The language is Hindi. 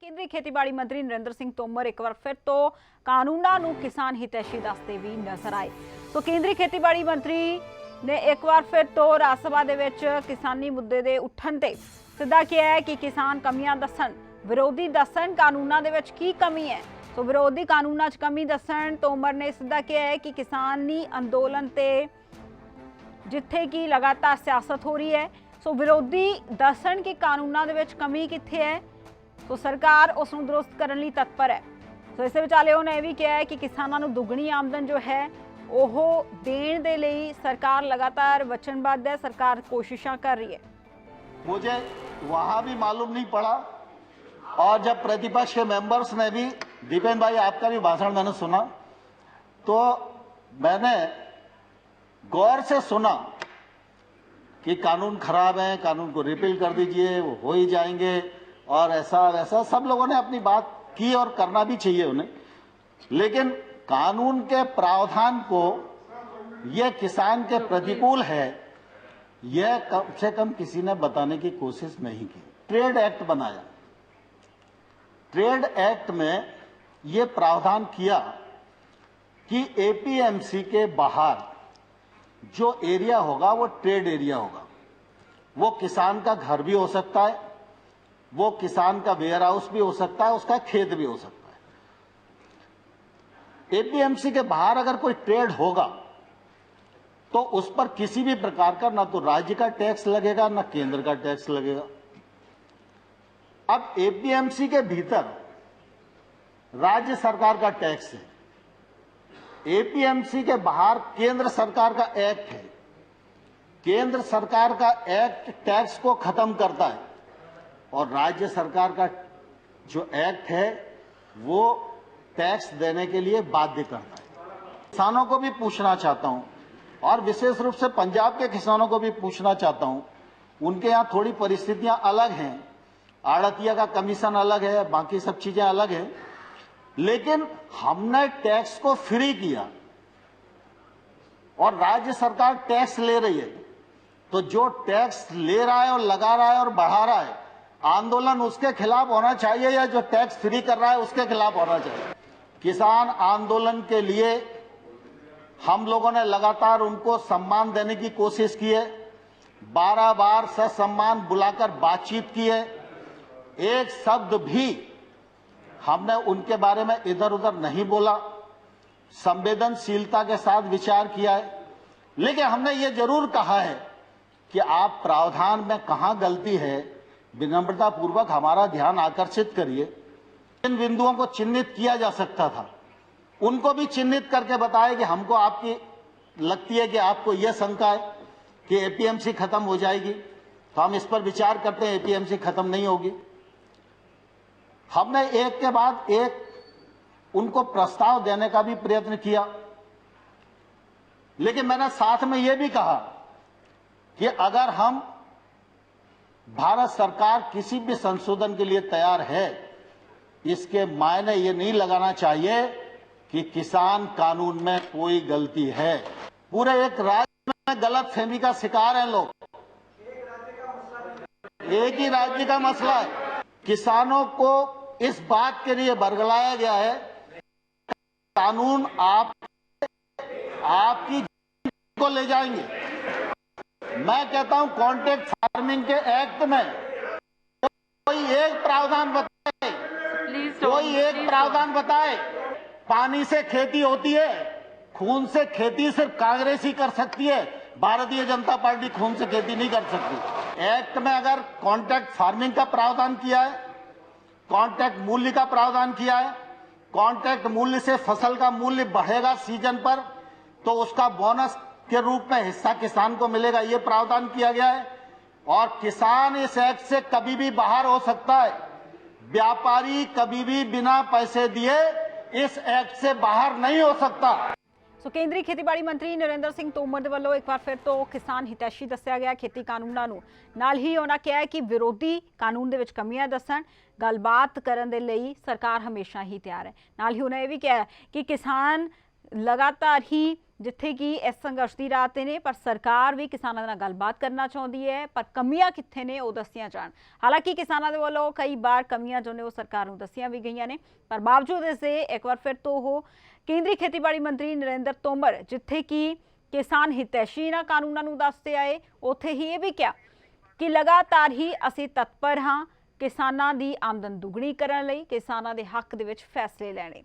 केंद्रीय खेतीबाड़ी मंत्री नरेंद्र सिंह तोमर एक बार फिर तो कानूनां नूं किसान हितैषी दसदे भी नजर आए। तो केंद्रीय खेतीबाड़ी मंत्री ने एक बार फिर तो राज सभा दे विच किसानी मुद्दे दे उठण ते सिद्धा किया है कि किसान कमियां दस्सण, विरोधी दस्सण कानूनां दे विच की कमी है। तो विरोधी कानूनां 'च कमी दस्सण तोमर ने सिद्धा किया है कि किसानी अंदोलन ते जिथे की लगातार सियासत हो रही है, सो विरोधी दस्सण कि कानूनां दे विच कमी कित्थे है, तो सरकार उस नूं दुरुस्त करने लई तत्पर है। तो इस विचाले उन्होंने यह भी कहा है कि किसानों को दुगनी आमदन जो है वह देण दे लई सरकार लगातार वचनबद्ध है, सरकार कोशिशां कर रही है। मुझे वहां भी मालूम नहीं पड़ा और जब प्रतिपक्ष के मेंबर्स ने भी, दीपेन भाई आपका भी भाषण मैंने सुना, तो मैंने गौर से सुना कि कानून खराब है, कानून को रिपील कर दीजिए, वो हो ही जाएंगे और ऐसा वैसा सब लोगों ने अपनी बात की और करना भी चाहिए उन्हें। लेकिन कानून के प्रावधान को यह किसान के प्रतिकूल है, यह कम से कम किसी ने बताने की कोशिश नहीं की। ट्रेड एक्ट बनाया, ट्रेड एक्ट में यह प्रावधान किया कि एपीएमसी के बाहर जो एरिया होगा वो ट्रेड एरिया होगा। वो किसान का घर भी हो सकता है, वो किसान का वेयर हाउस भी हो सकता है, उसका खेत भी हो सकता है। एपीएमसी के बाहर अगर कोई ट्रेड होगा तो उस पर किसी भी प्रकार का ना तो राज्य का टैक्स लगेगा ना केंद्र का टैक्स लगेगा। अब एपीएमसी के भीतर राज्य सरकार का टैक्स है, एपीएमसी के बाहर केंद्र सरकार का एक्ट है। केंद्र सरकार का एक्ट टैक्स को खत्म करता है और राज्य सरकार का जो एक्ट है वो टैक्स देने के लिए बाध्य करता है। किसानों को भी पूछना चाहता हूं और विशेष रूप से पंजाब के किसानों को भी पूछना चाहता हूं, उनके यहां थोड़ी परिस्थितियां अलग हैं, आड़तिया का कमीशन अलग है, बाकी सब चीजें अलग हैं, लेकिन हमने टैक्स को फ्री किया और राज्य सरकार टैक्स ले रही है। तो जो टैक्स ले रहा है और लगा रहा है और बढ़ा रहा है, आंदोलन उसके खिलाफ होना चाहिए या जो टैक्स फ्री कर रहा है उसके खिलाफ होना चाहिए। किसान आंदोलन के लिए हम लोगों ने लगातार उनको सम्मान देने की कोशिश की है, 12 बार ससम्मान बुलाकर बातचीत की है, एक शब्द भी हमने उनके बारे में इधर उधर नहीं बोला, संवेदनशीलता के साथ विचार किया है। लेकिन हमने ये जरूर कहा है कि आप प्रावधान में कहां गलती है विनम्रता पूर्वक हमारा ध्यान आकर्षित करिए। इन बिंदुओं को चिन्हित किया जा सकता था, उनको भी चिन्हित करके बताए कि हमको आपकी लगती है कि आपको यह शंका है कि एपीएमसी खत्म हो जाएगी, तो हम इस पर विचार करते हैं। एपीएमसी खत्म नहीं होगी। हमने एक के बाद एक उनको प्रस्ताव देने का भी प्रयत्न किया, लेकिन मैंने साथ में यह भी कहा कि अगर हम भारत सरकार किसी भी संशोधन के लिए तैयार है, इसके मायने ये नहीं लगाना चाहिए कि किसान कानून में कोई गलती है। पूरे एक राज्य में गलतफहमी का शिकार हैं लोग। एक ही राज्य का मसला है। किसानों को इस बात के लिए बरगलाया गया है, कानून आपकी को ले जाएंगे। मैं कहता हूं कॉन्ट्रैक्ट फार्मिंग के एक्ट में कोई एक प्रावधान बताए, कोई एक प्रावधान बताए। पानी से खेती होती है, खून से खेती सिर्फ कांग्रेस ही कर सकती है, भारतीय जनता पार्टी खून से खेती नहीं कर सकती। एक्ट में अगर कॉन्ट्रैक्ट फार्मिंग का प्रावधान किया है, कॉन्ट्रैक्ट मूल्य का प्रावधान किया है, कॉन्ट्रैक्ट मूल्य से फसल का मूल्य बढ़ेगा सीजन पर तो उसका बोनस के रूप में हिस्सा किसान को मिलेगा, यह प्रावधान किया गया है। और किसान इस एक्ट से कभी भी बाहर हो सकता है, व्यापारी कभी भी बिना पैसे दिए इस एक्ट से बाहर नहीं हो सकता। सो केंद्रीय खेतीबाड़ी मंत्री नरेंद्र सिंह तोमर दे वल्लों एक बार फिर तो किसान हितैषी दस्सिया गया खेती कानूनां नूं। नाल ही उन्होंने कहा है कि विरोधी कानून दे विच कमियां दस्सण, गलबात करन दे लई सरकार हमेशा ही तैयार है। नाल ही उन्होंने यह भी कहा है कि किसान लगातार ही ਜਿੱਥੇ ਕਿ ਇਸ ਸੰਘਰਸ਼ ਦੀ ਰਾਹ ਤੇ ਨੇ, ਪਰ ਸਰਕਾਰ ਵੀ ਕਿਸਾਨਾਂ ਨਾਲ ਗੱਲਬਾਤ ਕਰਨਾ ਚਾਹੁੰਦੀ ਹੈ, ਪਰ ਕਮੀਆਂ ਕਿੱਥੇ ਨੇ ਉਹ ਦੱਸੀਆਂ ਜਾਣ। ਹਾਲਾਂਕਿ ਕਿਸਾਨਾਂ ਦੇ ਵੱਲੋਂ ਕਈ ਵਾਰ ਕਮੀਆਂ ਜੋ ਨੇ ਉਹ ਸਰਕਾਰ ਨੂੰ ਦੱਸੀਆਂ ਵੀ ਗਈਆਂ ਨੇ, ਪਰ ਬਾਵਜੂਦ ਇਸ ਦੇ ਇੱਕ ਵਾਰ ਫਿਰ ਤੋਂ ਉਹ ਕੇਂਦਰੀ ਖੇਤੀਬਾੜੀ ਮੰਤਰੀ ਨਰਿੰਦਰ ਤੋਮਰ ਜਿੱਥੇ ਕਿ ਕਿਸਾਨ ਹਿਤੈਸ਼ੀ ਇਹਨਾਂ ਕਾਨੂੰਨਾਂ ਨੂੰ ਦੱਸਦੇ ਆਏ, ਉੱਥੇ ਹੀ ਇਹ ਵੀ ਕਿਹਾ ਕਿ ਲਗਾਤਾਰ ਹੀ ਅਸੀਂ ਤਤਪਰ ਹਾਂ ਕਿਸਾਨਾਂ ਦੀ ਆਮਦਨ ਦੁੱਗਣੀ ਕਰਨ ਲਈ, ਕਿਸਾਨਾਂ ਦੇ ਹੱਕ ਦੇ ਵਿੱਚ ਫੈਸਲੇ ਲੈਣੇ।